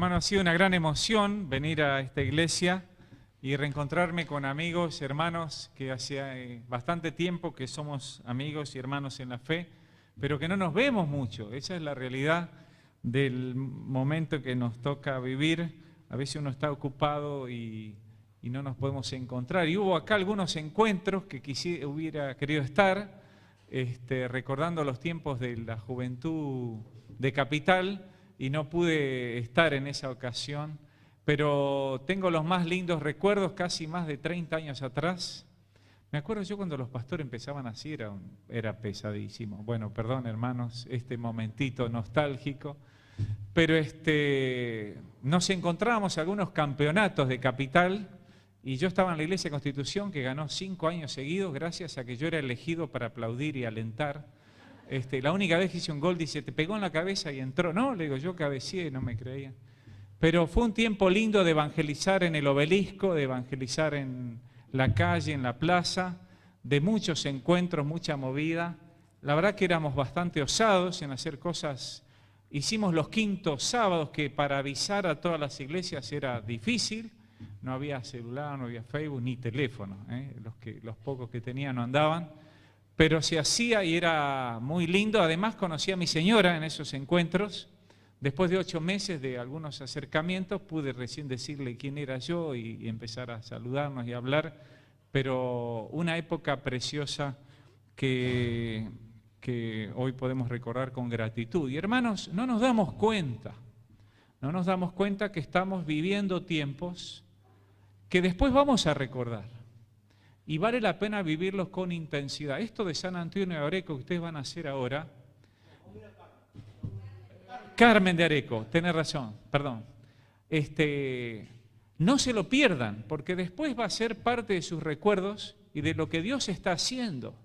hermano, ha sido una gran emoción venir a esta iglesia y reencontrarme con amigos, hermanos, que hace bastante tiempo que somos amigos y hermanos en la fe, pero que no nos vemos mucho. Esa es la realidad del momento que nos toca vivir. A veces uno está ocupado y no nos podemos encontrar. Y hubo acá algunos encuentros que hubiera querido estar, recordando los tiempos de la juventud de Capital, y no pude estar en esa ocasión, pero tengo los más lindos recuerdos, casi más de 30 años atrás. Me acuerdo yo cuando los pastores empezaban así, era pesadísimo. Bueno, perdón hermanos, este momentito nostálgico, pero nos encontrábamos algunos campeonatos de Capital, y yo estaba en la Iglesia de Constitución, que ganó 5 años seguidos, gracias a que yo era elegido para aplaudir y alentar. La única vez que hice un gol, dice, te pegó en la cabeza y entró. No, le digo, yo cabeceé, no me creía. Pero fue un tiempo lindo de evangelizar en el Obelisco, de evangelizar en la calle, en la plaza, de muchos encuentros, mucha movida. La verdad que éramos bastante osados en hacer cosas. Hicimos los quintos sábados, que para avisar a todas las iglesias era difícil. No había celular, no había Facebook, ni teléfono. Los pocos que tenían no andaban. Pero se hacía y era muy lindo. Además conocí a mi señora en esos encuentros. Después de 8 meses de algunos acercamientos pude recién decirle quién era yo y empezar a saludarnos y a hablar. Pero una época preciosa que hoy podemos recordar con gratitud. Y hermanos, no nos damos cuenta que estamos viviendo tiempos que después vamos a recordar. Y vale la pena vivirlos con intensidad. Esto de San Antonio de Areco que ustedes van a hacer ahora. Carmen de Areco, tenés razón, perdón. No se lo pierdan, porque después va a ser parte de sus recuerdos y de lo que Dios está haciendo.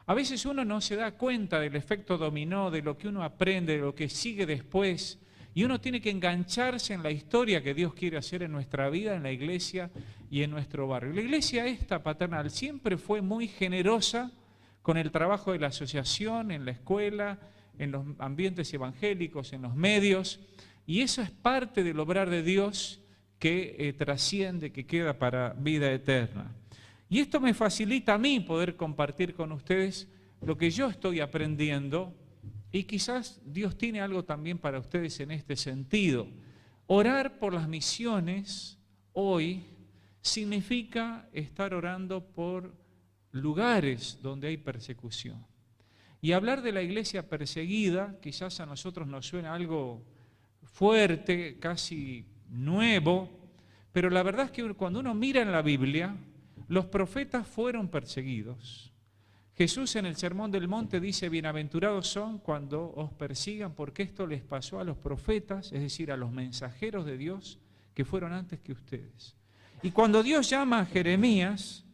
A veces uno no se da cuenta del efecto dominó, de lo que uno aprende, de lo que sigue después. Y uno tiene que engancharse en la historia que Dios quiere hacer en nuestra vida, en la iglesia y en nuestro barrio. La iglesia esta paternal siempre fue muy generosa con el trabajo de la asociación, en la escuela, en los ambientes evangélicos, en los medios. Y eso es parte del obrar de Dios que trasciende, que queda para vida eterna. Y esto me facilita a mí poder compartir con ustedes lo que yo estoy aprendiendo. Y quizás Dios tiene algo también para ustedes en este sentido. Orar por las misiones hoy significa estar orando por lugares donde hay persecución. Y hablar de la iglesia perseguida, quizás a nosotros nos suena algo fuerte, casi nuevo, pero la verdad es que cuando uno mira en la Biblia, los profetas fueron perseguidos. Jesús en el Sermón del Monte dice, bienaventurados son cuando os persigan, porque esto les pasó a los profetas, es decir, a los mensajeros de Dios que fueron antes que ustedes. Y cuando Dios llama a Jeremías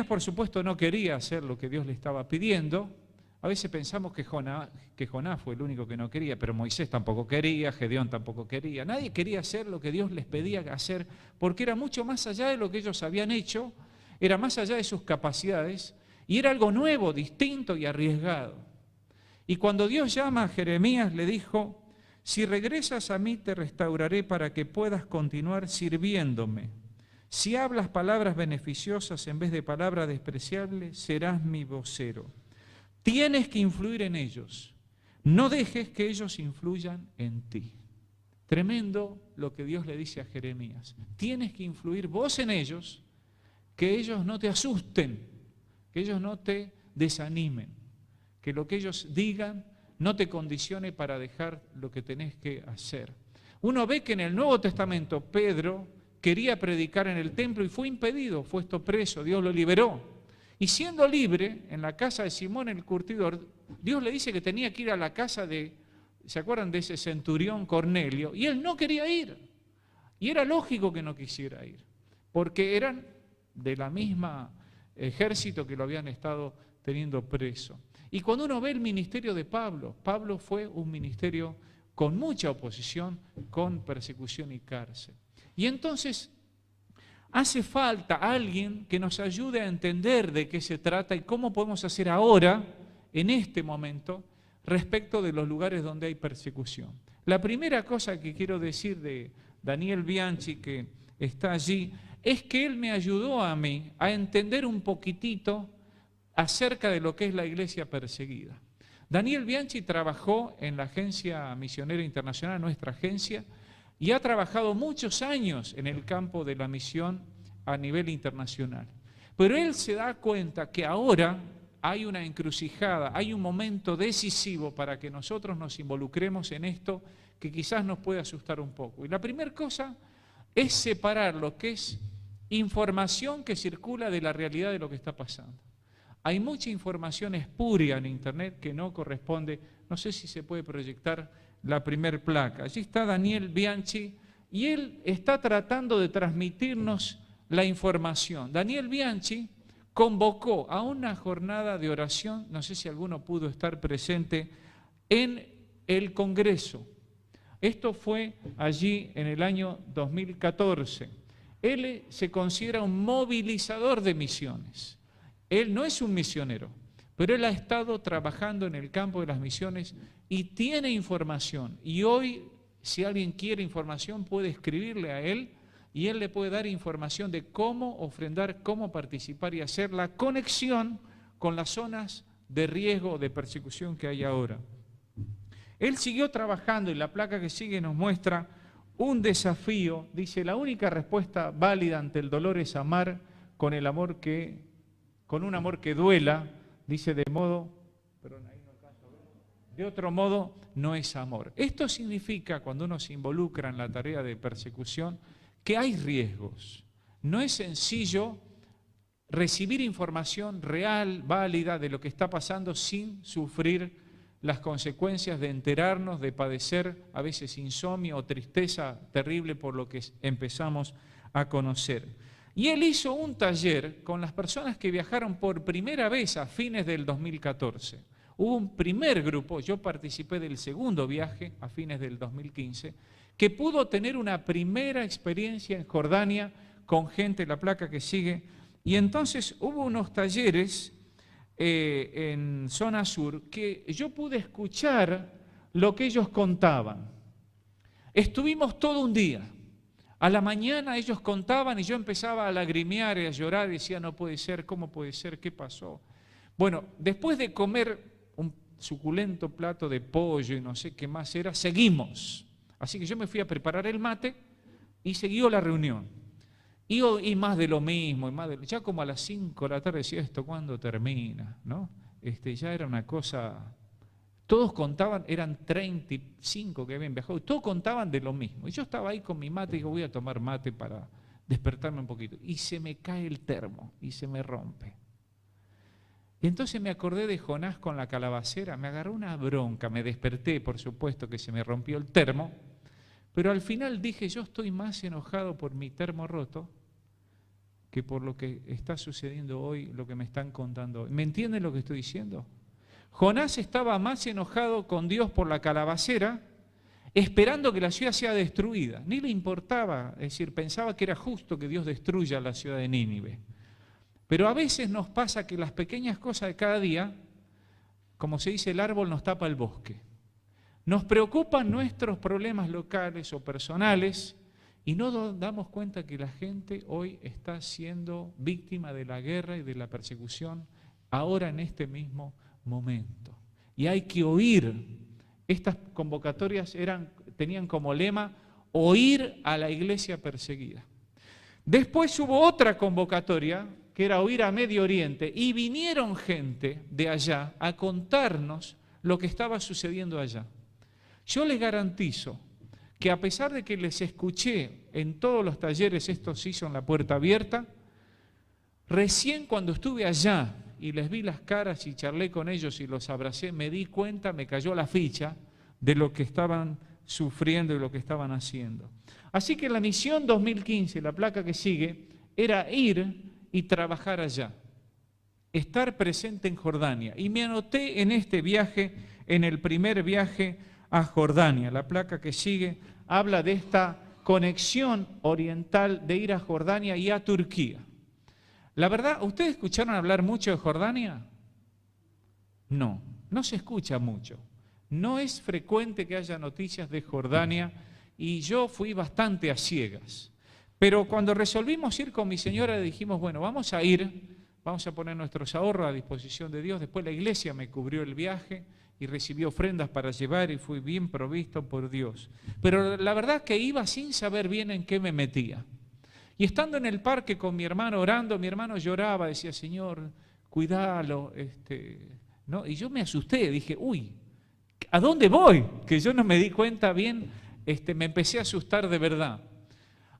por supuesto no quería hacer lo que Dios le estaba pidiendo. A veces pensamos que Jonás fue el único que no quería, pero Moisés tampoco quería, Gedeón tampoco quería. Nadie quería hacer lo que Dios les pedía hacer, porque era mucho más allá de lo que ellos habían hecho, era más allá de sus capacidades, y era algo nuevo, distinto y arriesgado. Y cuando Dios llama a Jeremías, le dijo, si regresas a mí te restauraré para que puedas continuar sirviéndome. Si hablas palabras beneficiosas en vez de palabras despreciables, serás mi vocero. Tienes que influir en ellos. No dejes que ellos influyan en ti. Tremendo lo que Dios le dice a Jeremías. Tienes que influir vos en ellos, que ellos no te asusten, que ellos no te desanimen, que lo que ellos digan no te condicione para dejar lo que tenés que hacer. Uno ve que en el Nuevo Testamento Pedro quería predicar en el templo y fue impedido, fue puesto preso, Dios lo liberó. Y siendo libre, en la casa de Simón el curtidor, Dios le dice que tenía que ir a la casa de, ¿se acuerdan de ese centurión Cornelio? Y él no quería ir. Y era lógico que no quisiera ir, porque eran de la misma ejército que lo habían estado teniendo preso. Y cuando uno ve el ministerio de Pablo, Pablo fue un ministerio con mucha oposición, con persecución y cárcel. Y entonces hace falta alguien que nos ayude a entender de qué se trata y cómo podemos hacer ahora, en este momento, respecto de los lugares donde hay persecución. La primera cosa que quiero decir de Daniel Bianchi, que está allí, es que él me ayudó a mí a entender un poquitito acerca de lo que es la iglesia perseguida. Daniel Bianchi trabajó en la Agencia Misionera Internacional, nuestra agencia, y ha trabajado muchos años en el campo de la misión a nivel internacional. Pero él se da cuenta que ahora hay una encrucijada, hay un momento decisivo para que nosotros nos involucremos en esto que quizás nos puede asustar un poco. Y la primera cosa es separar lo que es información que circula de la realidad de lo que está pasando. Hay mucha información espuria en Internet que no corresponde. No sé si se puede proyectar la primer placa. Allí está Daniel Bianchi y él está tratando de transmitirnos la información. Daniel Bianchi convocó a una jornada de oración, no sé si alguno pudo estar presente, en el Congreso. Esto fue allí en el año 2014. Él se considera un movilizador de misiones. Él no es un misionero, pero él ha estado trabajando en el campo de las misiones y tiene información. Y hoy, si alguien quiere información, puede escribirle a él y él le puede dar información de cómo ofrendar, cómo participar y hacer la conexión con las zonas de riesgo o de persecución que hay ahora. Él siguió trabajando y la placa que sigue nos muestra un desafío. Dice, la única respuesta válida ante el dolor es amar con un amor que duela. Dice de otro modo no es amor. Esto significa, cuando uno se involucra en la tarea de persecución, que hay riesgos. No es sencillo recibir información real, válida de lo que está pasando sin sufrir las consecuencias de enterarnos, de padecer a veces insomnio o tristeza terrible por lo que empezamos a conocer. Y él hizo un taller con las personas que viajaron por primera vez a fines del 2014. Hubo un primer grupo, yo participé del segundo viaje a fines del 2015, que pudo tener una primera experiencia en Jordania con gente, la placa que sigue, y entonces hubo unos talleres en zona sur que yo pude escuchar lo que ellos contaban. Estuvimos todo un día. A la mañana ellos contaban y yo empezaba a lagrimear y a llorar y decía, no puede ser, ¿cómo puede ser? ¿Qué pasó? Bueno, después de comer un suculento plato de pollo y no sé qué más era, seguimos. Así que yo me fui a preparar el mate y siguió la reunión. Y más de lo mismo, ya como a las 5 de la tarde decía, ¿esto cuándo termina? ¿No? Ya era una cosa, todos contaban, eran 35 que habían viajado, todos contaban de lo mismo. Y yo estaba ahí con mi mate y digo, voy a tomar mate para despertarme un poquito. Y se me cae el termo y se me rompe. Y entonces me acordé de Jonás con la calabacera, me agarró una bronca, me desperté, por supuesto que se me rompió el termo, pero al final dije, yo estoy más enojado por mi termo roto que por lo que está sucediendo hoy, lo que me están contando hoy. ¿Me entienden lo que estoy diciendo? Jonás estaba más enojado con Dios por la calabacera, esperando que la ciudad sea destruida. Ni le importaba, es decir, pensaba que era justo que Dios destruya la ciudad de Nínive. Pero a veces nos pasa que las pequeñas cosas de cada día, como se dice, el árbol nos tapa el bosque. Nos preocupan nuestros problemas locales o personales y no damos cuenta que la gente hoy está siendo víctima de la guerra y de la persecución ahora en este mismo momento. Y hay que oír. Estas convocatorias tenían como lema oír a la iglesia perseguida. Después hubo otra convocatoria que era oír a Medio Oriente y vinieron gente de allá a contarnos lo que estaba sucediendo allá. Yo les garantizo que a pesar de que les escuché en todos los talleres, esto se hizo en la puerta abierta, recién cuando estuve allá y les vi las caras y charlé con ellos y los abracé, me di cuenta, me cayó la ficha de lo que estaban sufriendo y lo que estaban haciendo. Así que la misión 2015, la placa que sigue, era ir y trabajar allá, estar presente en Jordania. Y me anoté en este viaje, en el primer viaje a Jordania. La placa que sigue habla de esta conexión oriental de ir a Jordania y a Turquía. La verdad, ¿ustedes escucharon hablar mucho de Jordania? No, no se escucha mucho. No es frecuente que haya noticias de Jordania y yo fui bastante a ciegas. Pero cuando resolvimos ir con mi señora, dijimos, bueno, vamos a ir, vamos a poner nuestros ahorros a disposición de Dios. Después la iglesia me cubrió el viaje y recibí ofrendas para llevar y fui bien provisto por Dios. Pero la verdad que iba sin saber bien en qué me metía. Y estando en el parque con mi hermano orando, mi hermano lloraba, decía, Señor, cuídalo. ¿No? Y yo me asusté, dije, uy, ¿a dónde voy? Que yo no me di cuenta bien, me empecé a asustar de verdad.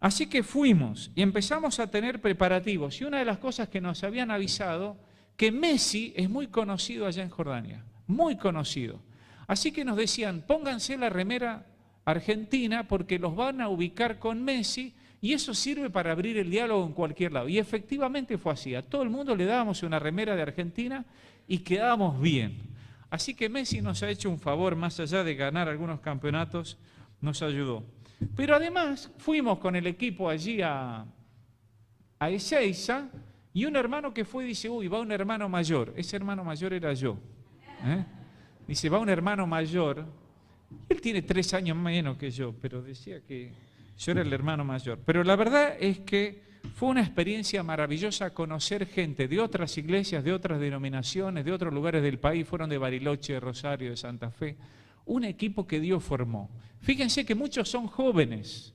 Así que fuimos y empezamos a tener preparativos. Y una de las cosas que nos habían avisado, que Messi es muy conocido allá en Jordania, muy conocido. Así que nos decían, pónganse la remera argentina porque los van a ubicar con Messi y eso sirve para abrir el diálogo en cualquier lado. Y efectivamente fue así. A todo el mundo le dábamos una remera de Argentina y quedábamos bien. Así que Messi nos ha hecho un favor, más allá de ganar algunos campeonatos, nos ayudó. Pero además fuimos con el equipo allí a Ezeiza y un hermano que fue dice, uy, va un hermano mayor. Ese hermano mayor era yo. Dice, va un hermano mayor. Él tiene 3 años menos que yo, pero decía que yo era el hermano mayor. Pero la verdad es que fue una experiencia maravillosa conocer gente de otras iglesias, de otras denominaciones, de otros lugares del país. Fueron de Bariloche, de Rosario, de Santa Fe. Un equipo que Dios formó. Fíjense que muchos son jóvenes,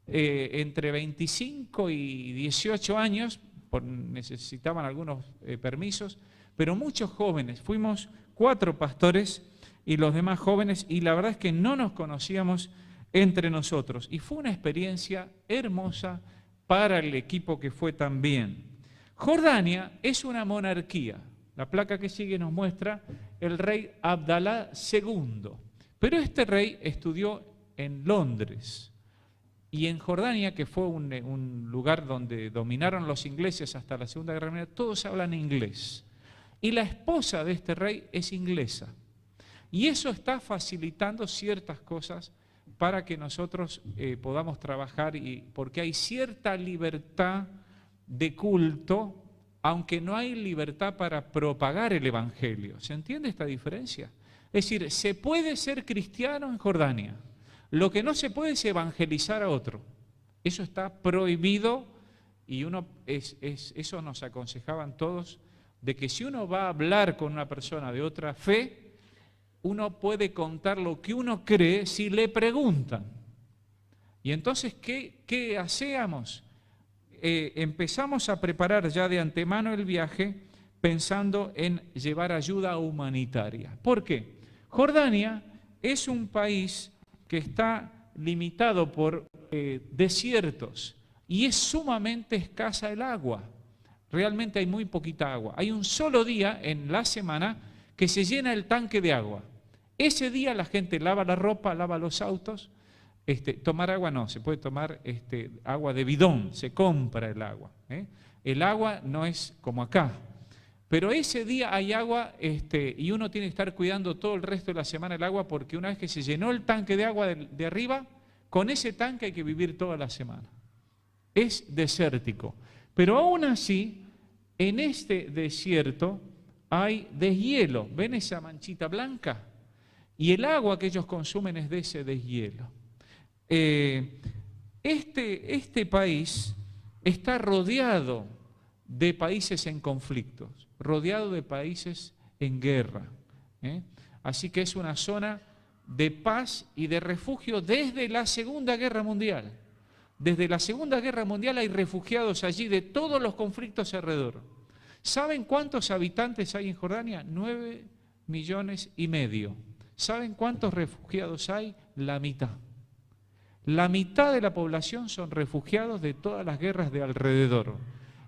entre 25 y 18 años, necesitaban algunos permisos, pero muchos jóvenes. Fuimos 4 pastores y los demás jóvenes, y la verdad es que no nos conocíamos entre nosotros. Y fue una experiencia hermosa para el equipo que fue también. Jordania es una monarquía. La placa que sigue nos muestra el rey Abdalá II. Pero este rey estudió en Londres y en Jordania, que fue un lugar donde dominaron los ingleses hasta la Segunda Guerra Mundial, todos hablan inglés. Y la esposa de este rey es inglesa. Y eso está facilitando ciertas cosas para que nosotros podamos trabajar, porque hay cierta libertad de culto, aunque no hay libertad para propagar el evangelio. ¿Se entiende esta diferencia? Es decir, se puede ser cristiano en Jordania. Lo que no se puede es evangelizar a otro. Eso está prohibido y eso nos aconsejaban todos, de que si uno va a hablar con una persona de otra fe, uno puede contar lo que uno cree si le preguntan. Y entonces, ¿qué hacíamos? Empezamos a preparar ya de antemano el viaje pensando en llevar ayuda humanitaria. ¿Por qué? Jordania es un país que está limitado por desiertos y es sumamente escasa el agua. Realmente hay muy poquita agua. Hay un solo día en la semana que se llena el tanque de agua. Ese día la gente lava la ropa, lava los autos. Tomar agua no, se puede tomar agua de bidón, se compra el agua. El agua no es como acá. Pero ese día hay agua y uno tiene que estar cuidando todo el resto de la semana el agua, porque una vez que se llenó el tanque de agua de arriba, con ese tanque hay que vivir toda la semana. Es desértico. Pero aún así, en este desierto hay deshielo. ¿Ven esa manchita blanca? Y el agua que ellos consumen es de ese deshielo. Este país está rodeado de países en conflictos, rodeado de países en guerra. Así que es una zona de paz y de refugio desde la Segunda Guerra Mundial. Desde la Segunda Guerra Mundial hay refugiados allí de todos los conflictos alrededor. ¿Saben cuántos habitantes hay en Jordania? 9,5 millones. ¿Saben cuántos refugiados hay? La mitad. La mitad de la población son refugiados de todas las guerras de alrededor.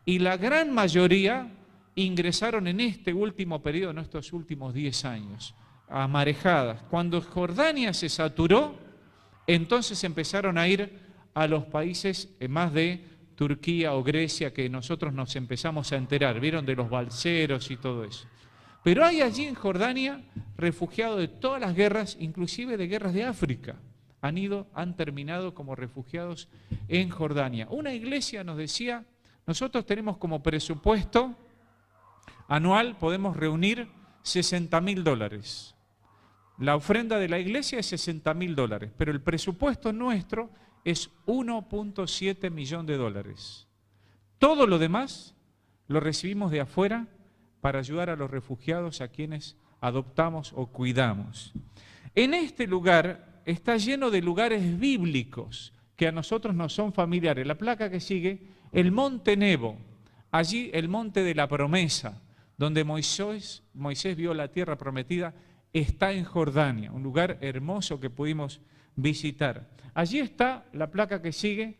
Y la gran mayoría ingresaron en este último periodo, en estos últimos 10 años, a marejadas. Cuando Jordania se saturó, entonces empezaron a ir a los países más de Turquía o Grecia, que nosotros nos empezamos a enterar, vieron, de los balseros y todo eso. Pero hay allí en Jordania refugiados de todas las guerras, inclusive de guerras de África. Han terminado como refugiados en Jordania. Una iglesia nos decía, nosotros tenemos como presupuesto anual, podemos reunir $60.000. La ofrenda de la iglesia es $60.000, pero el presupuesto nuestro es $1.7 millones. Todo lo demás lo recibimos de afuera para ayudar a los refugiados a quienes adoptamos o cuidamos. En este lugar está lleno de lugares bíblicos que a nosotros nos son familiares. La placa que sigue, el Monte Nebo, allí el Monte de la Promesa, donde Moisés vio la tierra prometida, está en Jordania, un lugar hermoso que pudimos visitar. Allí está la placa que sigue,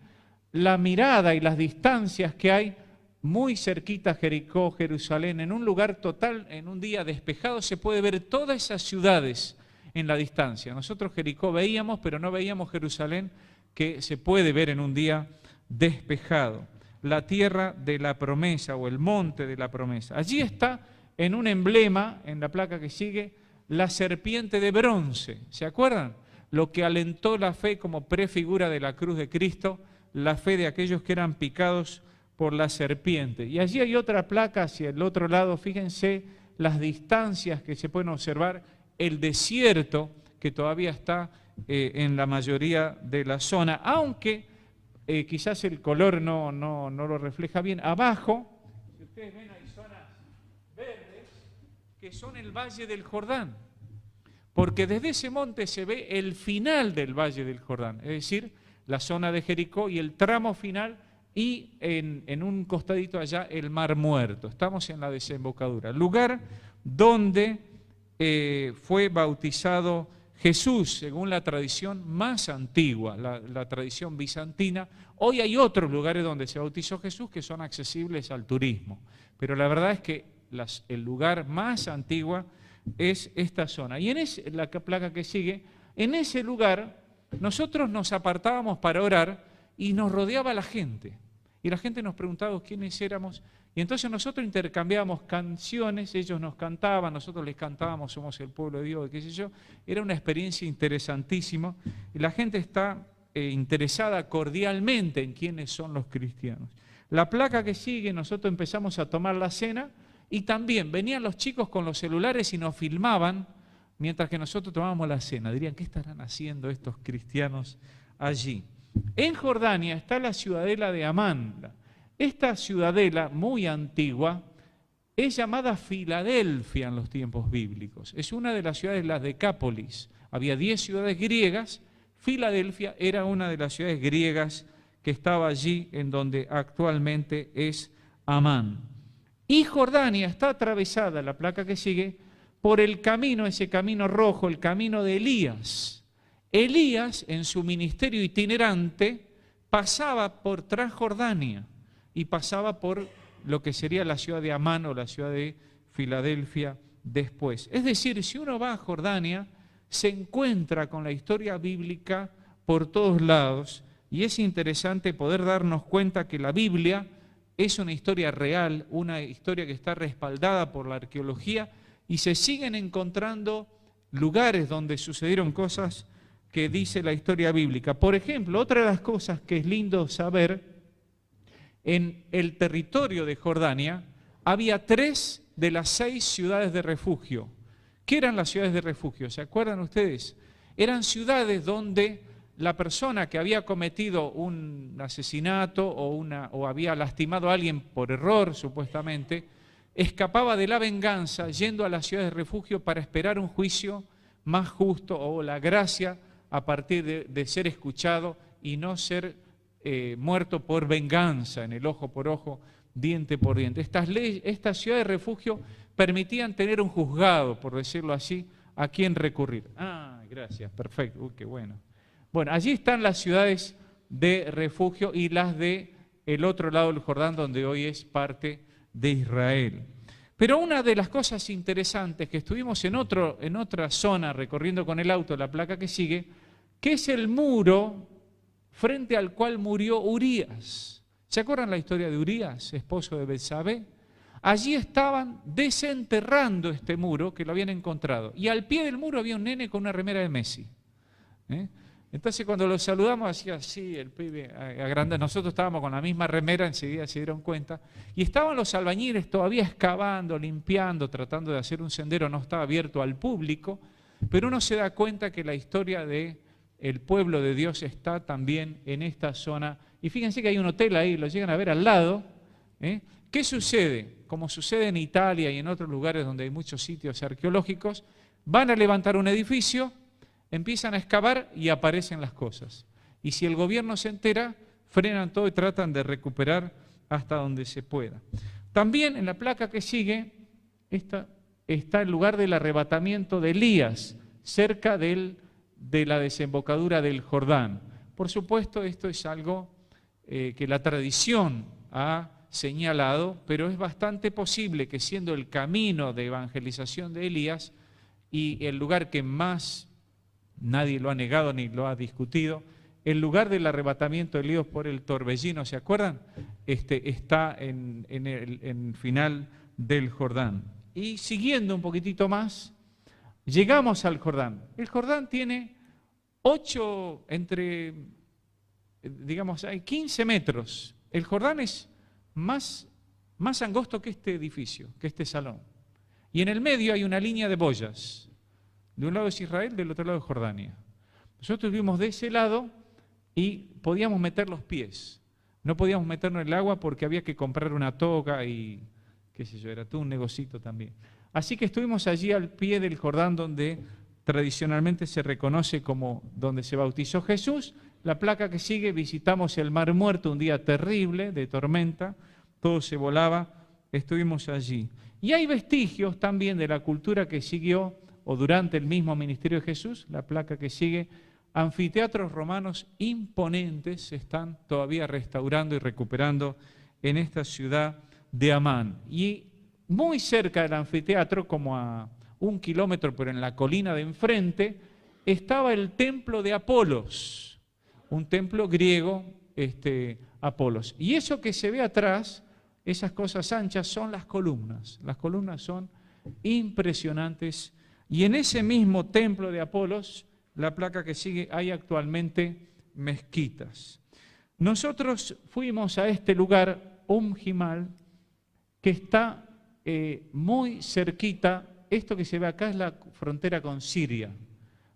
la mirada y las distancias que hay muy cerquita a Jericó, Jerusalén, en un lugar total, en un día despejado, se puede ver todas esas ciudades en la distancia. Nosotros Jericó veíamos, pero no veíamos Jerusalén, que se puede ver en un día despejado. La tierra de la promesa o el monte de la promesa. Allí está en un emblema, en la placa que sigue, la serpiente de bronce. ¿Se acuerdan? Lo que alentó la fe como prefigura de la cruz de Cristo, la fe de aquellos que eran picados por la serpiente. Y allí hay otra placa hacia el otro lado, fíjense las distancias que se pueden observar, el desierto que todavía está en la mayoría de la zona, aunque quizás el color no lo refleja bien. Abajo, si ustedes ven, hay zonas verdes que son el Valle del Jordán, porque desde ese monte se ve el final del Valle del Jordán, es decir, la zona de Jericó y el tramo final, y en un costadito allá el Mar Muerto. Estamos en la desembocadura, lugar donde fue bautizado Jesús, según la tradición más antigua, la tradición bizantina. Hoy hay otros lugares donde se bautizó Jesús que son accesibles al turismo, pero la verdad es que el lugar más antiguo es esta zona. Y en la placa que sigue, en ese lugar nosotros nos apartábamos para orar y nos rodeaba la gente. Y la gente nos preguntaba quiénes éramos, y entonces nosotros intercambiábamos canciones, ellos nos cantaban, nosotros les cantábamos, somos el pueblo de Dios, qué sé yo. Era una experiencia interesantísima, y la gente está interesada cordialmente en quiénes son los cristianos. La placa que sigue, nosotros empezamos a tomar la cena, y también venían los chicos con los celulares y nos filmaban, mientras que nosotros tomábamos la cena. Dirían, ¿qué estarán haciendo estos cristianos allí? En Jordania está la ciudadela de Amán. Esta ciudadela muy antigua es llamada Filadelfia en los tiempos bíblicos. Es una de las ciudades, las Decápolis. Había 10 ciudades griegas. Filadelfia era una de las ciudades griegas que estaba allí en donde actualmente es Amán. Y Jordania está atravesada, la placa que sigue, por el camino, ese camino rojo, el camino de Elías. Elías, en su ministerio itinerante, pasaba por Transjordania y pasaba por lo que sería la ciudad de Amán o la ciudad de Filadelfia después. Es decir, si uno va a Jordania, se encuentra con la historia bíblica por todos lados, y es interesante poder darnos cuenta que la Biblia es una historia real, una historia que está respaldada por la arqueología, y se siguen encontrando lugares donde sucedieron cosas que dice la historia bíblica. Por ejemplo, otra de las cosas que es lindo saber, en el territorio de Jordania había 3 de las 6 ciudades de refugio. ¿Qué eran las ciudades de refugio? ¿Se acuerdan ustedes? Eran ciudades donde la persona que había cometido un asesinato o había lastimado a alguien por error, supuestamente, escapaba de la venganza yendo a las ciudades de refugio para esperar un juicio más justo o la gracia a partir de ser escuchado y no ser muerto por venganza, en el ojo por ojo, diente por diente. Estas ciudades de refugio permitían tener un juzgado, por decirlo así, a quien recurrir. Ah, gracias, perfecto, uy, qué bueno. Bueno, allí están las ciudades de refugio y las de el otro lado del Jordán, donde hoy es parte de Israel. Pero una de las cosas interesantes que estuvimos en otra zona recorriendo con el auto, la placa que sigue, que es el muro frente al cual murió Urías. ¿Se acuerdan la historia de Urías, esposo de Betsabé? Allí estaban desenterrando este muro que lo habían encontrado. Y al pie del muro había un nene con una remera de Messi. Entonces cuando lo saludamos hacía así, el pibe agrandado. Nosotros estábamos con la misma remera, enseguida se dieron cuenta. Y estaban los albañiles todavía excavando, limpiando, tratando de hacer un sendero, no estaba abierto al público. Pero uno se da cuenta que la historia del pueblo de Dios está también en esta zona. Y fíjense que hay un hotel ahí, lo llegan a ver al lado. ¿Qué sucede? Como sucede en Italia y en otros lugares donde hay muchos sitios arqueológicos, van a levantar un edificio, empiezan a excavar y aparecen las cosas. Y si el gobierno se entera, frenan todo y tratan de recuperar hasta donde se pueda. También en la placa que sigue está el lugar del arrebatamiento de Elías, cerca de la desembocadura del Jordán. Por supuesto, esto es algo que la tradición ha señalado, pero es bastante posible que siendo el camino de evangelización de Elías y el lugar que más, nadie lo ha negado ni lo ha discutido, el lugar del arrebatamiento de Elías por el torbellino, ¿se acuerdan? Está en el final del Jordán. Y siguiendo un poquitito más, llegamos al Jordán. El Jordán tiene 15 metros. El Jordán es más angosto que este edificio, que este salón. Y en el medio hay una línea de boyas. De un lado es Israel, del otro lado es Jordania. Nosotros vivimos de ese lado y podíamos meter los pies. No podíamos meternos en el agua porque había que comprar una toga y qué sé yo, era todo un negocito también. Así que estuvimos allí al pie del Jordán donde tradicionalmente se reconoce como donde se bautizó Jesús. La placa que sigue, visitamos el Mar Muerto, un día terrible de tormenta, todo se volaba, estuvimos allí. Y hay vestigios también de la cultura que siguió, o durante el mismo ministerio de Jesús, la placa que sigue, anfiteatros romanos imponentes se están todavía restaurando y recuperando en esta ciudad de Amán. Y muy cerca del anfiteatro, como a 1 kilómetro, pero en la colina de enfrente, estaba el templo de Apolos, un templo griego, Apolos. Y eso que se ve atrás, esas cosas anchas, son las columnas. Las columnas son impresionantes. Y en ese mismo templo de Apolos, la placa que sigue, hay actualmente mezquitas. Nosotros fuimos a este lugar, Gimal, que está muy cerquita. Esto que se ve acá es la frontera con Siria.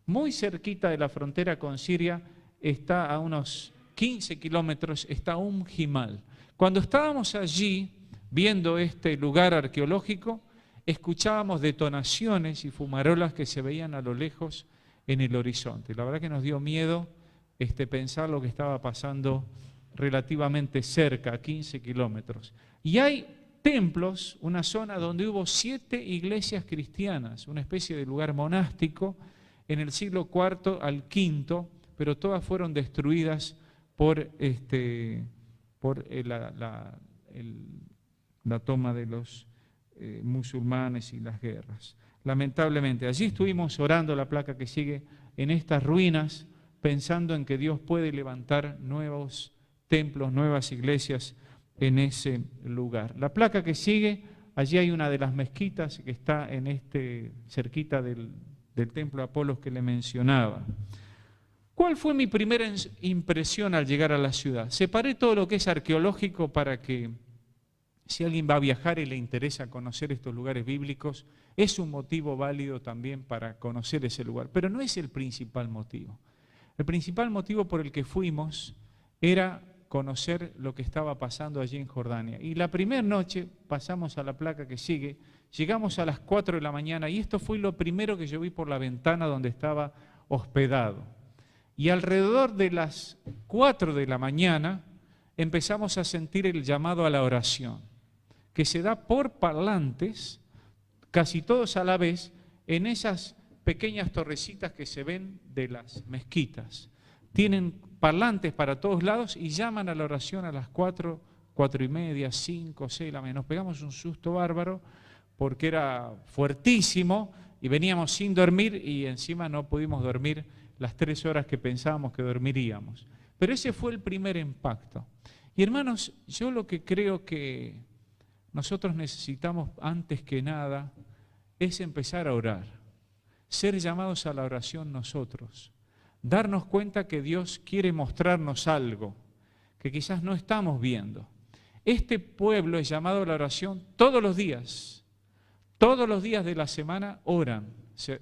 Muy cerquita de la frontera con Siria, está a unos 15 kilómetros, está Gimal. Cuando estábamos allí viendo este lugar arqueológico, escuchábamos detonaciones y fumarolas que se veían a lo lejos en el horizonte. La verdad que nos dio miedo pensar lo que estaba pasando relativamente cerca, a 15 kilómetros. Y hay templos, una zona donde hubo 7 iglesias cristianas, una especie de lugar monástico en el siglo IV al V, pero todas fueron destruidas por la toma de los musulmanes y las guerras. Lamentablemente, allí estuvimos orando, la placa que sigue, en estas ruinas, pensando en que Dios puede levantar nuevos templos, nuevas iglesias en ese lugar. La placa que sigue, allí hay una de las mezquitas que está en cerquita del templo de Apolos que le mencionaba. ¿Cuál fue mi primera impresión al llegar a la ciudad? Separé todo lo que es arqueológico para que si alguien va a viajar y le interesa conocer estos lugares bíblicos, es un motivo válido también para conocer ese lugar, pero no es el principal motivo. El principal motivo por el que fuimos era conocer lo que estaba pasando allí en Jordania. Y la primera noche pasamos a la placa que sigue, llegamos a las 4 de la mañana y esto fue lo primero que yo vi por la ventana donde estaba hospedado. Y alrededor de las 4 de la mañana empezamos a sentir el llamado a la oración, que se da por parlantes, casi todos a la vez, en esas pequeñas torrecitas que se ven de las mezquitas. Tienen parlantes para todos lados y llaman a la oración a las 4, 4:30, 5, 6 de la mañana. Nos pegamos un susto bárbaro porque era fuertísimo y veníamos sin dormir y encima no pudimos dormir las 3 horas que pensábamos que dormiríamos. Pero ese fue el primer impacto. Y hermanos, yo lo que creo que nosotros necesitamos antes que nada es empezar a orar, ser llamados a la oración nosotros, darnos cuenta que Dios quiere mostrarnos algo que quizás no estamos viendo. Este pueblo es llamado a la oración todos los días de la semana oran,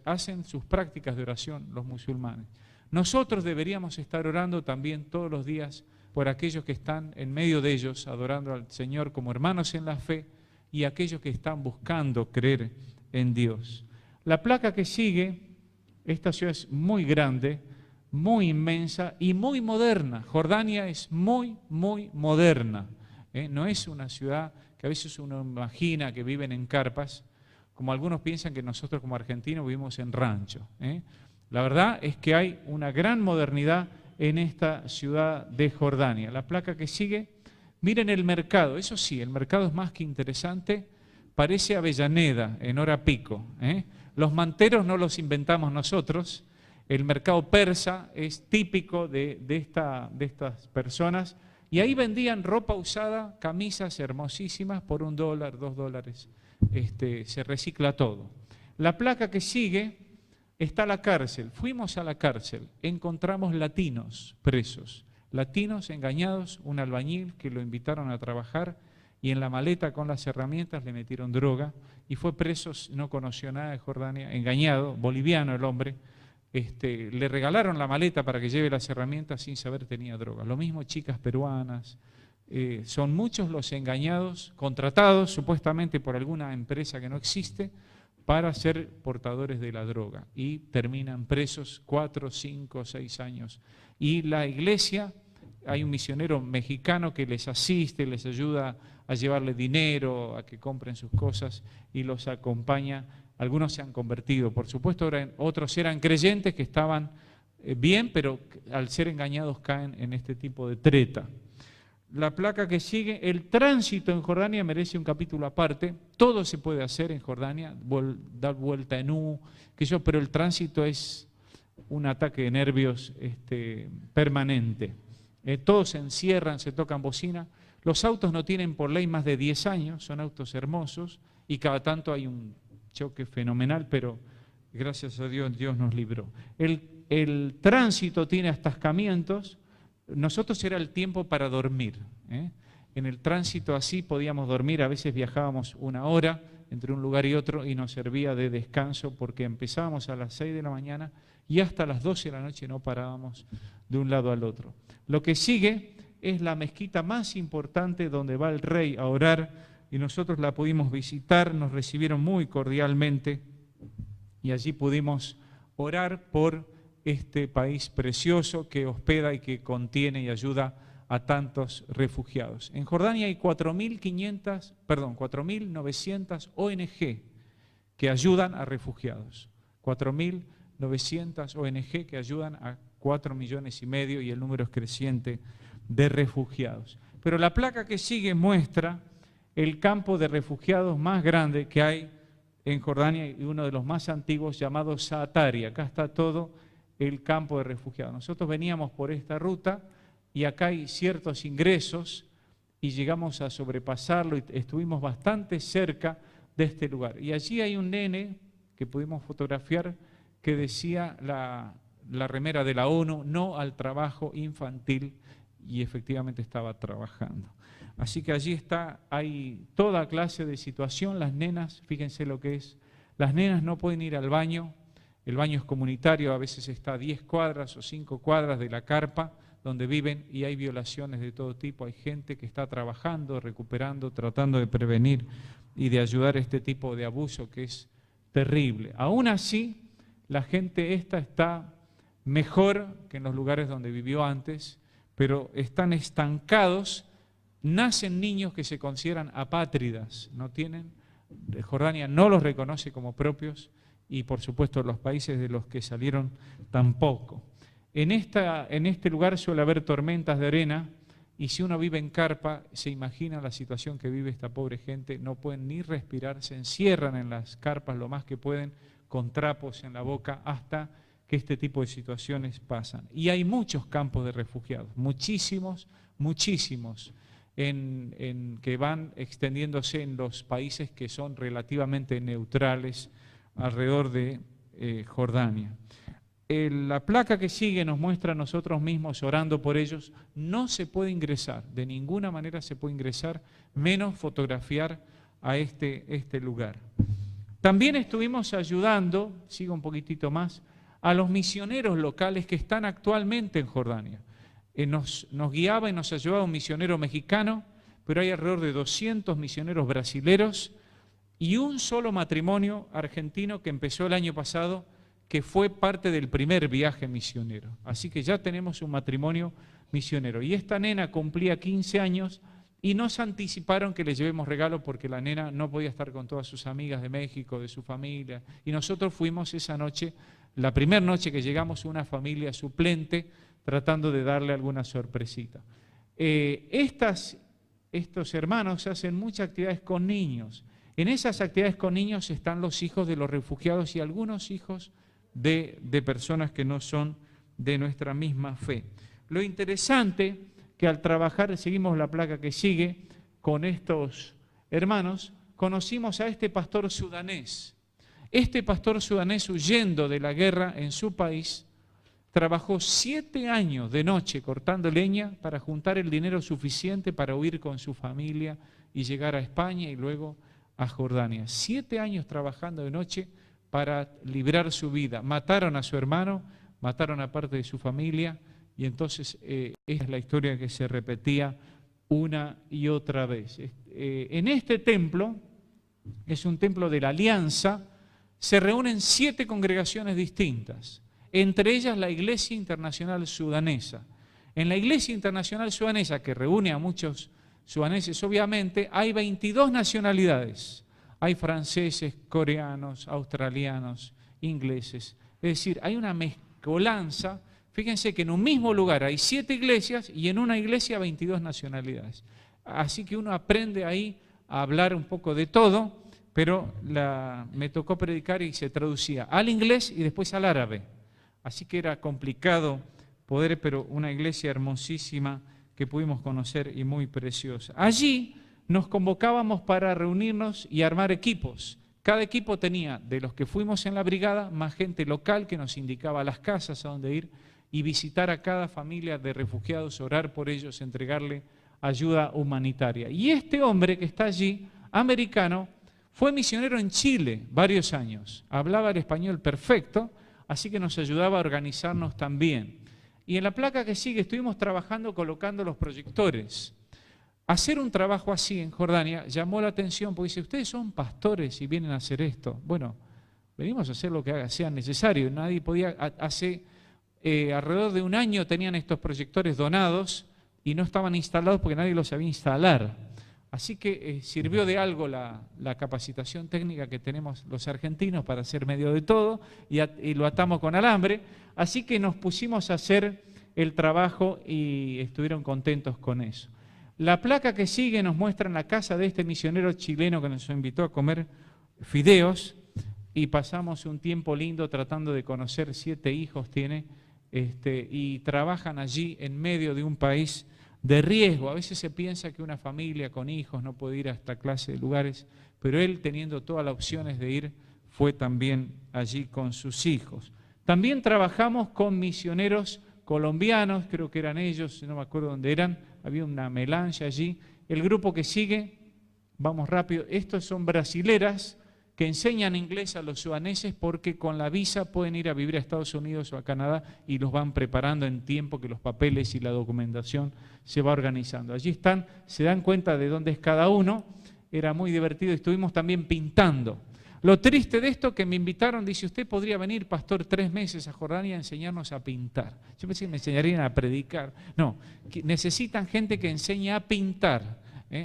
hacen sus prácticas de oración los musulmanes. Nosotros deberíamos estar orando también todos los días por aquellos que están en medio de ellos, adorando al Señor como hermanos en la fe, y aquellos que están buscando creer en Dios. La placa que sigue, esta ciudad es muy grande, muy inmensa y muy moderna. Jordania es muy, muy moderna. No es una ciudad que a veces uno imagina que viven en carpas, como algunos piensan que nosotros como argentinos vivimos en rancho. La verdad es que hay una gran modernidad en esta ciudad de Jordania. La placa que sigue, miren el mercado, eso sí, el mercado es más que interesante, parece Avellaneda en hora pico. Los manteros no los inventamos nosotros, el mercado persa es típico de estas personas, y ahí vendían ropa usada, camisas hermosísimas por $1, $2, se recicla todo. La placa que sigue está la cárcel, fuimos a la cárcel, encontramos latinos presos, latinos engañados, un albañil que lo invitaron a trabajar y en la maleta con las herramientas le metieron droga y fue preso, no conoció nada de Jordania, engañado, boliviano el hombre, le regalaron la maleta para que lleve las herramientas sin saber tenía droga. Lo mismo chicas peruanas, son muchos los engañados, contratados supuestamente por alguna empresa que no existe para ser portadores de la droga y terminan presos 4, 5, 6 años. Y la iglesia, hay un misionero mexicano que les asiste, les ayuda a llevarle dinero, a que compren sus cosas y los acompaña. Algunos se han convertido, por supuesto, otros eran creyentes que estaban bien, pero al ser engañados caen en este tipo de treta. La placa que sigue, el tránsito en Jordania merece un capítulo aparte, todo se puede hacer en Jordania, dar vuelta en U, pero el tránsito es un ataque de nervios permanente. Todos se encierran, se tocan bocina, los autos no tienen por ley más de 10 años, son autos hermosos y cada tanto hay un choque fenomenal, pero gracias a Dios, Dios nos libró. El tránsito tiene atascamientos. Nosotros era el tiempo para dormir. En el tránsito así podíamos dormir, a veces viajábamos 1 hora entre un lugar y otro y nos servía de descanso porque empezábamos a las 6 de la mañana y hasta las 12 de la noche no parábamos de un lado al otro. Lo que sigue es la mezquita más importante donde va el rey a orar y nosotros la pudimos visitar, nos recibieron muy cordialmente y allí pudimos orar por este país precioso que hospeda y que contiene y ayuda a tantos refugiados. En Jordania hay 4.900 ONG que ayudan a refugiados. 4.900 ONG que ayudan a 4,5 millones y el número es creciente de refugiados. Pero la placa que sigue muestra el campo de refugiados más grande que hay en Jordania y uno de los más antiguos llamado Saatari. Acá está todo el campo de refugiados. Nosotros veníamos por esta ruta y acá hay ciertos ingresos y llegamos a sobrepasarlo y estuvimos bastante cerca de este lugar. Y allí hay un nene que pudimos fotografiar que decía la remera de la ONU, no al trabajo infantil, y efectivamente estaba trabajando. Así que allí hay toda clase de situación. Las nenas, fíjense lo que es, las nenas no pueden ir al baño. El baño es comunitario, a veces está a 10 cuadras o 5 cuadras de la carpa donde viven y hay violaciones de todo tipo. Hay gente que está trabajando, recuperando, tratando de prevenir y de ayudar a este tipo de abuso que es terrible. Aún así, la gente está mejor que en los lugares donde vivió antes, pero están estancados. Nacen niños que se consideran apátridas, Jordania no los reconoce como propios y por supuesto los países de los que salieron tampoco. En este lugar suele haber tormentas de arena y si uno vive en carpa, se imagina la situación que vive esta pobre gente, no pueden ni respirar, se encierran en las carpas lo más que pueden con trapos en la boca hasta que este tipo de situaciones pasan. Y hay muchos campos de refugiados, muchísimos, que van extendiéndose en los países que son relativamente neutrales alrededor de Jordania. La placa que sigue nos muestra a nosotros mismos orando por ellos. No se puede ingresar, de ninguna manera se puede ingresar, menos fotografiar a este lugar. También estuvimos ayudando, sigo un poquitito más, a los misioneros locales que están actualmente en Jordania. Nos guiaba y nos ayudaba un misionero mexicano, pero hay alrededor de 200 misioneros brasileros y un solo matrimonio argentino que empezó el año pasado, que fue parte del primer viaje misionero. Así que ya tenemos un matrimonio misionero. Y esta nena cumplía 15 años y nos anticiparon que le llevemos regalo porque la nena no podía estar con todas sus amigas de México, de su familia. Y nosotros fuimos esa noche, la primera noche que llegamos, una familia suplente, tratando de darle alguna sorpresita. Estos hermanos hacen muchas actividades con niños. En esas actividades con niños están los hijos de los refugiados y algunos hijos de personas que no son de nuestra misma fe. Lo interesante que al trabajar, seguimos la placa que sigue, con estos hermanos, conocimos a este pastor sudanés. Este pastor sudanés, huyendo de la guerra en su país, trabajó 7 años de noche cortando leña para juntar el dinero suficiente para huir con su familia y llegar a España y luego a Jordania. 7 años trabajando de noche para librar su vida. Mataron a su hermano, mataron a parte de su familia, y entonces esta es la historia que se repetía una y otra vez. En este templo, es un templo de la Alianza, se reúnen 7 congregaciones distintas, entre ellas la Iglesia Internacional Sudanesa. En la Iglesia Internacional Sudanesa, que reúne a muchos sudaneses obviamente, hay 22 nacionalidades. Hay franceses, coreanos, australianos, ingleses. Es decir, hay una mezcolanza. Fíjense que en un mismo lugar hay 7 iglesias y en una iglesia 22 nacionalidades. Así que uno aprende ahí a hablar un poco de todo, pero me tocó predicar y se traducía al inglés y después al árabe. Así que era complicado poder, pero una iglesia hermosísima que pudimos conocer y muy preciosa. Allí nos convocábamos para reunirnos y armar equipos. Cada equipo tenía, de los que fuimos en la brigada, más gente local que nos indicaba las casas a donde ir y visitar a cada familia de refugiados, orar por ellos, entregarle ayuda humanitaria. Y este hombre que está allí, americano, fue misionero en Chile varios años. Hablaba el español perfecto, así que nos ayudaba a organizarnos también. Y en la placa que sigue estuvimos trabajando colocando los proyectores. Hacer un trabajo así en Jordania llamó la atención porque dice, ustedes son pastores y vienen a hacer esto. Bueno, venimos a hacer lo que sea necesario. Nadie podía, alrededor de un año tenían estos proyectores donados y no estaban instalados porque nadie los sabía instalar. Así que sirvió de algo la capacitación técnica que tenemos los argentinos para hacer medio de todo y lo atamos con alambre. Así que nos pusimos a hacer el trabajo y estuvieron contentos con eso. La placa que sigue nos muestra en la casa de este misionero chileno que nos invitó a comer fideos y pasamos un tiempo lindo tratando de conocer, 7 hijos tiene, y trabajan allí en medio de un país de riesgo. A veces se piensa que una familia con hijos no puede ir a esta clase de lugares, pero él, teniendo todas las opciones de ir, fue también allí con sus hijos. También trabajamos con misioneros colombianos, creo que eran ellos, no me acuerdo dónde eran, había una melange allí. El grupo que sigue, vamos rápido, estos son brasileras que enseñan inglés a los sudaneses porque con la visa pueden ir a vivir a Estados Unidos o a Canadá y los van preparando en tiempo que los papeles y la documentación se va organizando. Allí están, se dan cuenta de dónde es cada uno, era muy divertido, estuvimos también pintando. Lo triste de esto que me invitaron, dice, usted podría venir, pastor, 3 meses a Jordania a enseñarnos a pintar. Yo pensé que me enseñarían a predicar. No, necesitan gente que enseñe a pintar.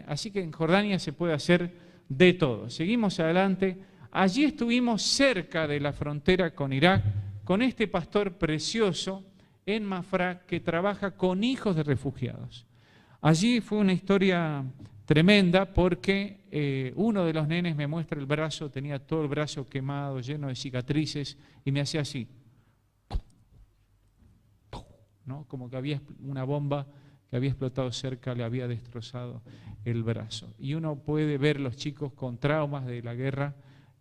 Así que en Jordania se puede hacer de todo. Seguimos adelante. Allí estuvimos cerca de la frontera con Irak, con este pastor precioso en Mafra que trabaja con hijos de refugiados. Allí fue una historia tremenda porque uno de los nenes me muestra el brazo, tenía todo el brazo quemado, lleno de cicatrices, y me hacía así, ¿no? Como que había una bomba que había explotado cerca, le había destrozado el brazo. Y uno puede ver los chicos con traumas de la guerra,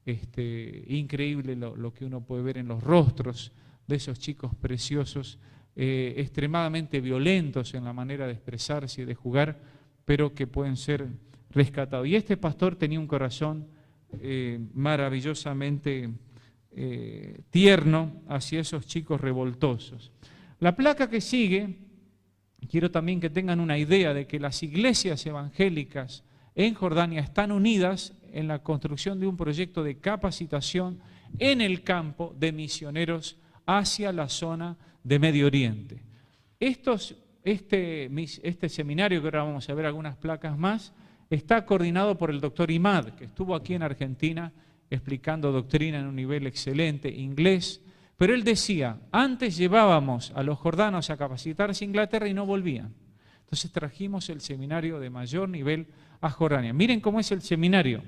increíble lo que uno puede ver en los rostros de esos chicos preciosos, extremadamente violentos en la manera de expresarse y de jugar, pero que pueden ser rescatados. Y este pastor tenía un corazón maravillosamente tierno hacia esos chicos revoltosos. La placa que sigue, quiero también que tengan una idea de que las iglesias evangélicas en Jordania están unidas en la construcción de un proyecto de capacitación en el campo de misioneros hacia la zona de Medio Oriente. Este seminario, que ahora vamos a ver algunas placas más, está coordinado por el doctor Imad, que estuvo aquí en Argentina explicando doctrina en un nivel excelente, inglés, pero él decía, antes llevábamos a los jordanos a capacitarse en Inglaterra y no volvían. Entonces trajimos el seminario de mayor nivel a Jordania. Miren cómo es el seminario.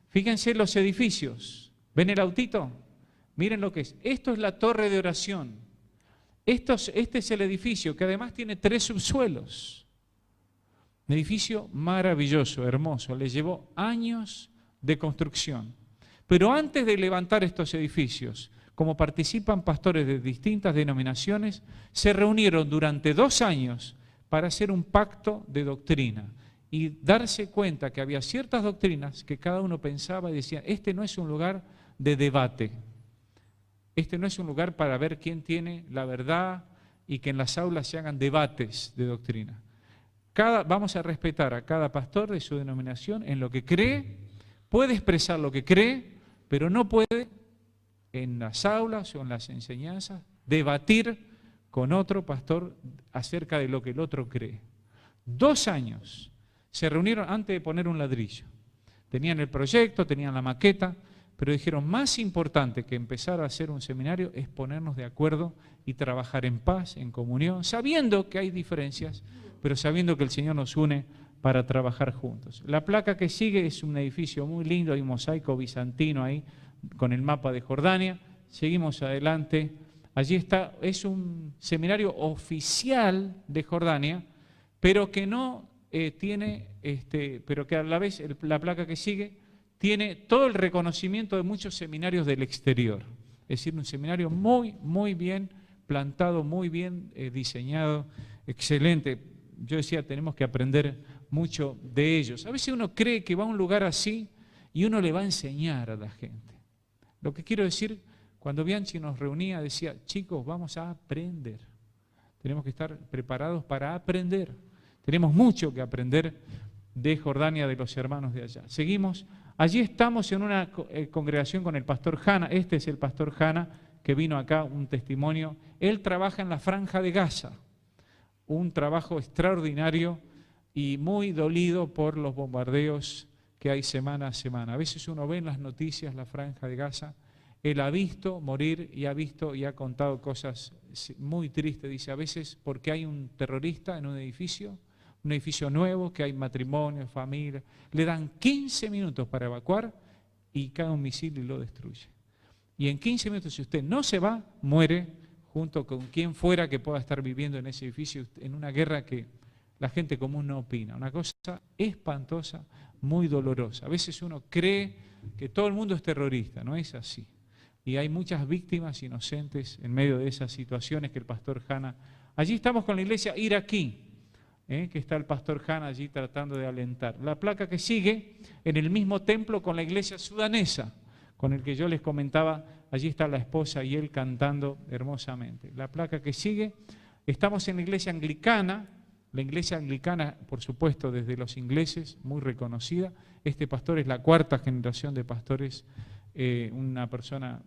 Fíjense los edificios. ¿Ven el autito? Miren lo que es. Esto es la torre de oración. Este es el edificio, que además tiene 3 subsuelos. Un edificio maravilloso, hermoso. Le llevó años de construcción. Pero antes de levantar estos edificios, como participan pastores de distintas denominaciones, se reunieron durante 2 años para hacer un pacto de doctrina y darse cuenta que había ciertas doctrinas que cada uno pensaba y decía, este no es un lugar de debate, este no es un lugar para ver quién tiene la verdad y que en las aulas se hagan debates de doctrina. Vamos a respetar a cada pastor de su denominación en lo que cree, puede expresar lo que cree, pero no puede en las aulas o en las enseñanzas debatir con otro pastor acerca de lo que el otro cree. 2 años se reunieron antes de poner un ladrillo. Tenían el proyecto, tenían la maqueta, pero dijeron, más importante que empezar a hacer un seminario es ponernos de acuerdo y trabajar en paz, en comunión, sabiendo que hay diferencias, pero sabiendo que el Señor nos une para trabajar juntos. La placa que sigue es un edificio muy lindo, hay un mosaico bizantino ahí con el mapa de Jordania. Seguimos adelante. Allí está, es un seminario oficial de Jordania, pero que no pero que a la vez la placa que sigue tiene todo el reconocimiento de muchos seminarios del exterior. Es decir, un seminario muy, muy bien plantado, muy bien diseñado, excelente. Yo decía, tenemos que aprender mucho de ellos. A veces uno cree que va a un lugar así y uno le va a enseñar a la gente. Lo que quiero decir, cuando Bianchi nos reunía, decía, chicos, vamos a aprender. Tenemos que estar preparados para aprender. Tenemos mucho que aprender de Jordania, de los hermanos de allá. Seguimos. Allí estamos en una congregación con el pastor Hanna. Este es el pastor Hanna que vino acá, un testimonio. Él trabaja en la Franja de Gaza. Un trabajo extraordinario y muy dolido por los bombardeos que hay semana a semana. A veces uno ve en las noticias la Franja de Gaza. Él ha visto morir y ha visto y ha contado cosas muy tristes. Dice, a veces porque hay un terrorista en un edificio nuevo, que hay matrimonio, familia, le dan 15 minutos para evacuar y cae un misil y lo destruye. Y en 15 minutos, si usted no se va, muere junto con quien fuera que pueda estar viviendo en ese edificio, en una guerra que la gente común no opina. Una cosa espantosa, muy dolorosa. A veces uno cree que todo el mundo es terrorista, no es así. Y hay muchas víctimas inocentes en medio de esas situaciones que el pastor Hanna... Allí estamos con la iglesia iraquí, que está el pastor Hanna allí tratando de alentar. La placa que sigue, en el mismo templo con la iglesia sudanesa, con el que yo les comentaba, allí está la esposa y él cantando hermosamente. La placa que sigue, estamos en la iglesia anglicana, por supuesto, desde los ingleses, muy reconocida. Este pastor es la 4ª generación de pastores, una persona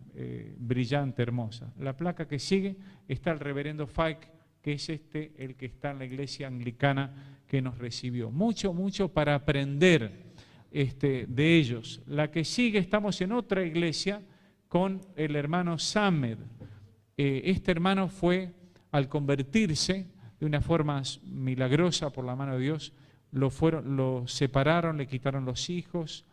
brillante, hermosa. La placa que sigue está el reverendo Fike, que es el que está en la iglesia anglicana que nos recibió. Mucho, mucho para aprender de ellos. La que sigue, estamos en otra iglesia con el hermano Samed. Este hermano fue, al convertirse de una forma milagrosa por la mano de Dios, lo separaron, le quitaron los hijos,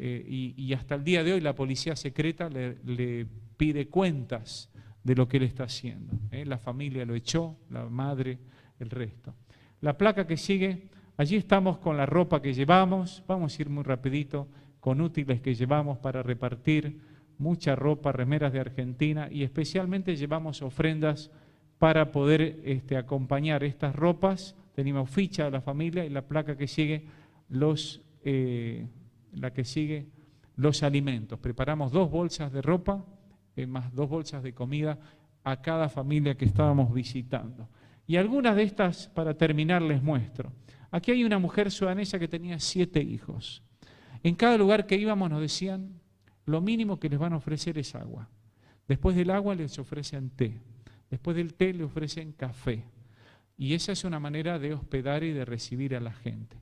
y hasta el día de hoy la policía secreta le pide cuentas de lo que él está haciendo. La familia lo echó, la madre, el resto. La placa que sigue, allí estamos con la ropa que llevamos, vamos a ir muy rapidito, con útiles que llevamos para repartir, mucha ropa, remeras de Argentina, y especialmente llevamos ofrendas para poder acompañar estas ropas. Tenemos ficha de la familia y la placa que sigue, los La que sigue, los alimentos. Preparamos 2 bolsas de ropa, más 2 bolsas de comida a cada familia que estábamos visitando. Y algunas de estas, para terminar, les muestro. Aquí hay una mujer sudanesa que tenía 7 hijos. En cada lugar que íbamos nos decían, lo mínimo que les van a ofrecer es agua. Después del agua les ofrecen té. Después del té les ofrecen café. Y esa es una manera de hospedar y de recibir a la gente.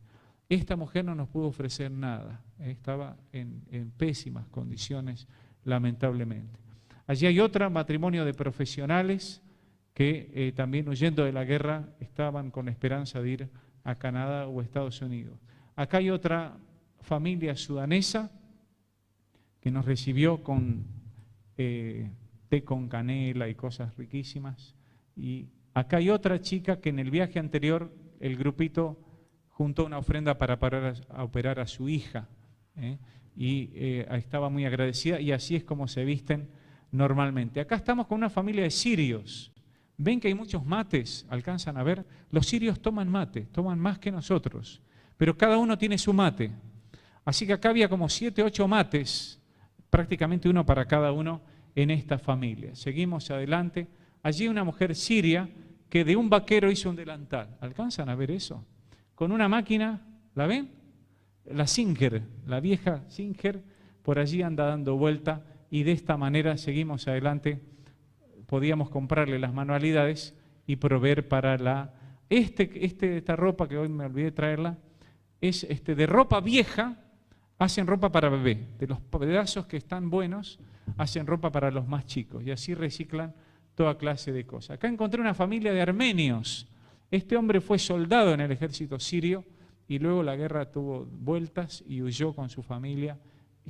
Esta mujer no nos pudo ofrecer nada. Estaba en pésimas condiciones, lamentablemente. Allí hay otro matrimonio de profesionales que también huyendo de la guerra estaban con la esperanza de ir a Canadá o Estados Unidos. Acá hay otra familia sudanesa que nos recibió con té con canela y cosas riquísimas. Y acá hay otra chica que en el viaje anterior el grupito juntó una ofrenda para operar a su hija. Y estaba muy agradecida y así es como se visten normalmente. Acá estamos con una familia de sirios. Ven que hay muchos mates, alcanzan a ver. Los sirios toman mate, toman más que nosotros, pero cada uno tiene su mate. Así que acá había como 7, 8 mates, prácticamente uno para cada uno en esta familia. Seguimos adelante. Allí una mujer siria que de un vaquero hizo un delantal. ¿Alcanzan a ver eso? Con una máquina, ¿la ven? La Singer, la vieja Singer, por allí anda dando vuelta y de esta manera seguimos adelante. Podíamos comprarle las manualidades y proveer para la... Esta ropa que hoy me olvidé traerla, es de ropa vieja, hacen ropa para bebé. De los pedazos que están buenos, hacen ropa para los más chicos. Y así reciclan toda clase de cosas. Acá encontré una familia de armenios. Este hombre fue soldado en el ejército sirio y luego la guerra tuvo vueltas y huyó con su familia,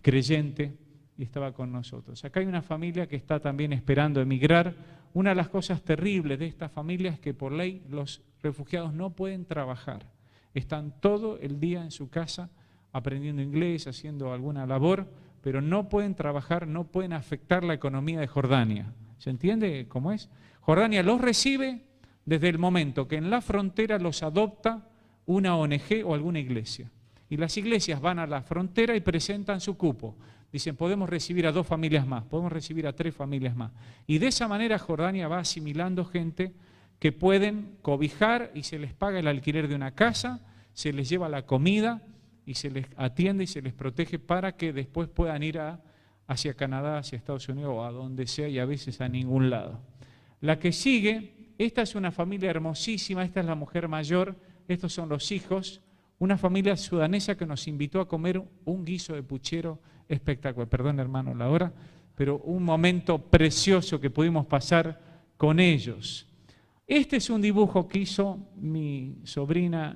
creyente, y estaba con nosotros. Acá hay una familia que está también esperando emigrar. Una de las cosas terribles de esta familia es que por ley los refugiados no pueden trabajar. Están todo el día en su casa aprendiendo inglés, haciendo alguna labor, pero no pueden trabajar, no pueden afectar la economía de Jordania. ¿Se entiende cómo es? Jordania los recibe desde el momento que en la frontera los adopta una ONG o alguna iglesia. Y las iglesias van a la frontera y presentan su cupo. Dicen, podemos recibir a 2 familias más, podemos recibir a 3 familias más. Y de esa manera Jordania va asimilando gente que pueden cobijar y se les paga el alquiler de una casa, se les lleva la comida y se les atiende y se les protege para que después puedan ir hacia Canadá, hacia Estados Unidos o a donde sea y a veces a ningún lado. La que sigue, esta es una familia hermosísima, esta es la mujer mayor, estos son los hijos, una familia sudanesa que nos invitó a comer un guiso de puchero espectacular. Perdón, hermano, la hora, pero un momento precioso que pudimos pasar con ellos. Este es un dibujo que hizo mi sobrina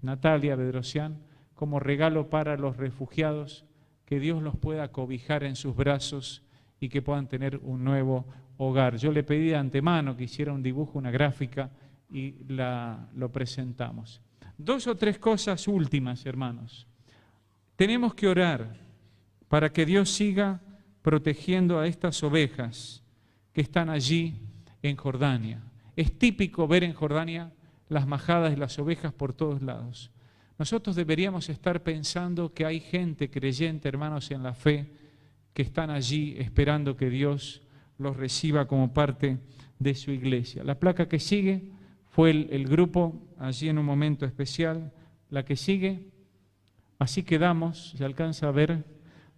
Natalia Bedrosian como regalo para los refugiados, que Dios los pueda cobijar en sus brazos y que puedan tener un nuevo hogar. Yo le pedí de antemano que hiciera un dibujo, una gráfica, y lo presentamos. 2 o 3 cosas últimas, hermanos. Tenemos que orar para que Dios siga protegiendo a estas ovejas que están allí en Jordania. Es típico ver en Jordania las majadas de las ovejas por todos lados. Nosotros deberíamos estar pensando que hay gente creyente, hermanos, en la fe, que están allí esperando que Dios los reciba como parte de su iglesia. La placa que sigue fue el grupo allí en un momento especial. La que sigue, así quedamos, se alcanza a ver,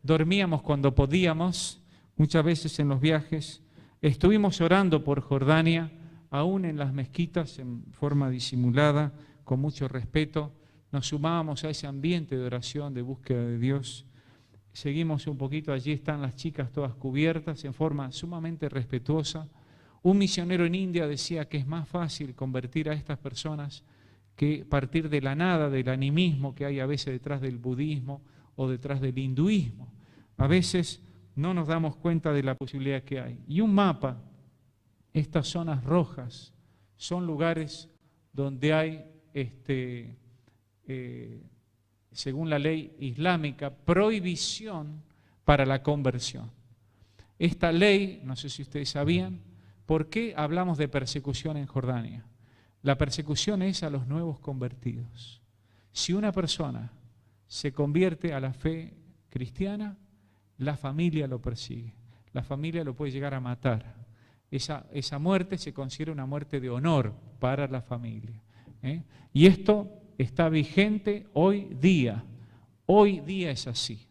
dormíamos cuando podíamos, muchas veces en los viajes, estuvimos orando por Jordania, aún en las mezquitas, en forma disimulada, con mucho respeto, nos sumábamos a ese ambiente de oración, de búsqueda de Dios. Seguimos un poquito, allí están las chicas todas cubiertas en forma sumamente respetuosa. Un misionero en India decía que es más fácil convertir a estas personas que partir de la nada, del animismo que hay a veces detrás del budismo o detrás del hinduismo. A veces no nos damos cuenta de la posibilidad que hay. Y un mapa, estas zonas rojas, son lugares donde hay, según la ley islámica, prohibición para la conversión. Esta ley, no sé si ustedes sabían, ¿por qué hablamos de persecución en Jordania? La persecución es a los nuevos convertidos. Si una persona se convierte a la fe cristiana, la familia lo persigue. La familia lo puede llegar a matar. Esa muerte se considera una muerte de honor para la familia. Y esto está vigente hoy día. Hoy día es así.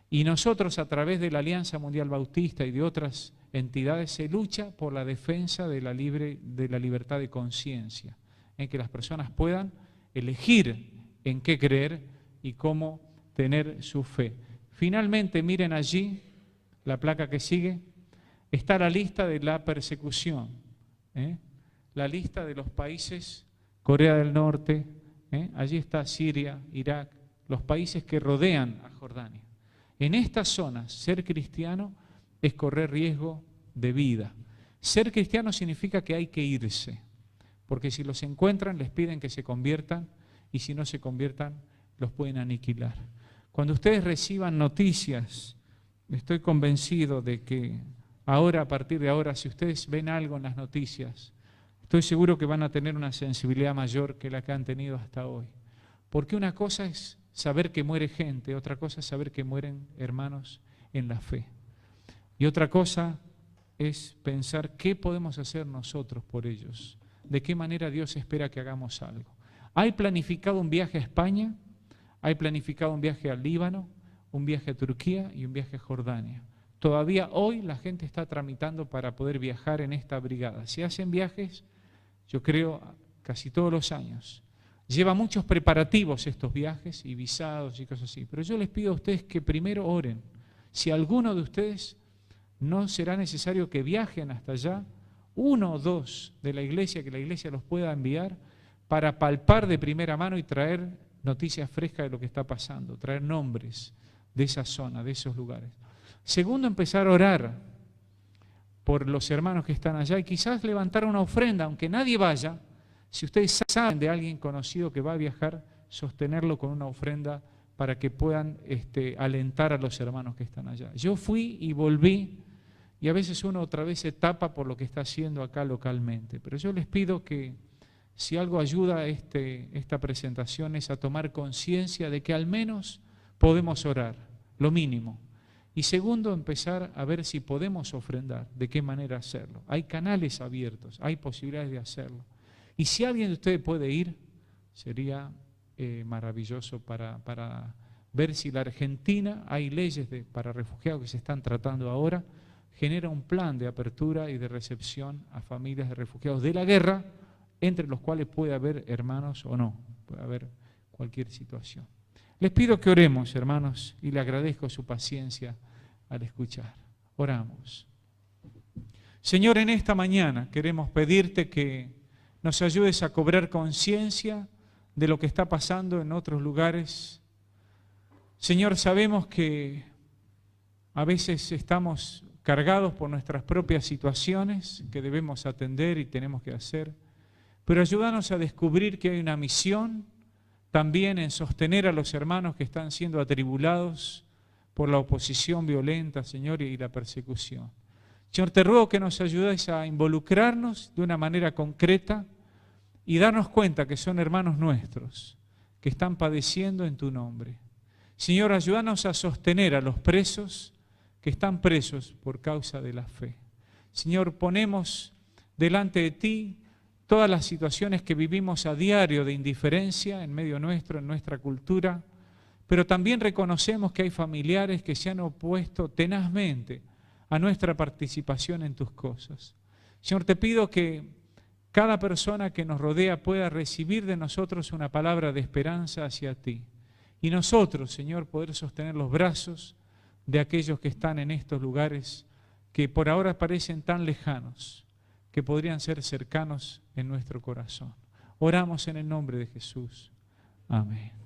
Y nosotros, a través de la Alianza Mundial Bautista y de otras entidades, se lucha por la defensa de la libertad de conciencia, en que las personas puedan elegir en qué creer y cómo tener su fe. Finalmente, miren allí, la placa que sigue, está la lista de la persecución, la lista de los países, Corea del Norte, allí está Siria, Irak, los países que rodean a Jordania. En estas zonas, ser cristiano es correr riesgo de vida. Ser cristiano significa que hay que irse, porque si los encuentran les piden que se conviertan y si no se conviertan los pueden aniquilar. Cuando ustedes reciban noticias, estoy convencido de que ahora, a partir de ahora, si ustedes ven algo en las noticias, estoy seguro que van a tener una sensibilidad mayor que la que han tenido hasta hoy. Porque una cosa es saber que muere gente, otra cosa es saber que mueren hermanos en la fe. Y otra cosa es pensar qué podemos hacer nosotros por ellos, de qué manera Dios espera que hagamos algo. Hay planificado un viaje a España, hay planificado un viaje al Líbano, un viaje a Turquía y un viaje a Jordania. Todavía hoy la gente está tramitando para poder viajar en esta brigada. Se hacen viajes, yo creo, casi todos los años. Lleva muchos preparativos estos viajes y visados y cosas así. Pero yo les pido a ustedes que primero oren. Si alguno de ustedes no será necesario que viajen hasta allá, uno o dos de la iglesia, que la iglesia los pueda enviar para palpar de primera mano y traer noticias frescas de lo que está pasando, traer nombres de esa zona, de esos lugares. Segundo, empezar a orar por los hermanos que están allá y quizás levantar una ofrenda, aunque nadie vaya. Si ustedes saben de alguien conocido que va a viajar, sostenerlo con una ofrenda para que puedan alentar a los hermanos que están allá. Yo fui y volví, y a veces uno otra vez se tapa por lo que está haciendo acá localmente. Pero yo les pido que si algo ayuda a esta presentación es a tomar conciencia de que al menos podemos orar, lo mínimo. Y segundo, empezar a ver si podemos ofrendar, de qué manera hacerlo. Hay canales abiertos, hay posibilidades de hacerlo. Y si alguien de ustedes puede ir, sería maravilloso para ver si la Argentina, hay leyes para refugiados que se están tratando ahora, genera un plan de apertura y de recepción a familias de refugiados de la guerra, entre los cuales puede haber hermanos o no, puede haber cualquier situación. Les pido que oremos, hermanos, y le agradezco su paciencia al escuchar. Oramos. Señor, en esta mañana queremos pedirte que nos ayudes a cobrar conciencia de lo que está pasando en otros lugares. Señor, sabemos que a veces estamos cargados por nuestras propias situaciones que debemos atender y tenemos que hacer, pero ayúdanos a descubrir que hay una misión también en sostener a los hermanos que están siendo atribulados por la oposición violenta, Señor, y la persecución. Señor, te ruego que nos ayudes a involucrarnos de una manera concreta y darnos cuenta que son hermanos nuestros, que están padeciendo en tu nombre. Señor, ayúdanos a sostener a los presos que están presos por causa de la fe. Señor, ponemos delante de ti todas las situaciones que vivimos a diario de indiferencia en medio nuestro, en nuestra cultura, pero también reconocemos que hay familiares que se han opuesto tenazmente a nuestra participación en tus cosas. Señor, te pido que cada persona que nos rodea pueda recibir de nosotros una palabra de esperanza hacia ti. Y nosotros, Señor, poder sostener los brazos de aquellos que están en estos lugares que por ahora parecen tan lejanos, que podrían ser cercanos en nuestro corazón. Oramos en el nombre de Jesús. Amén.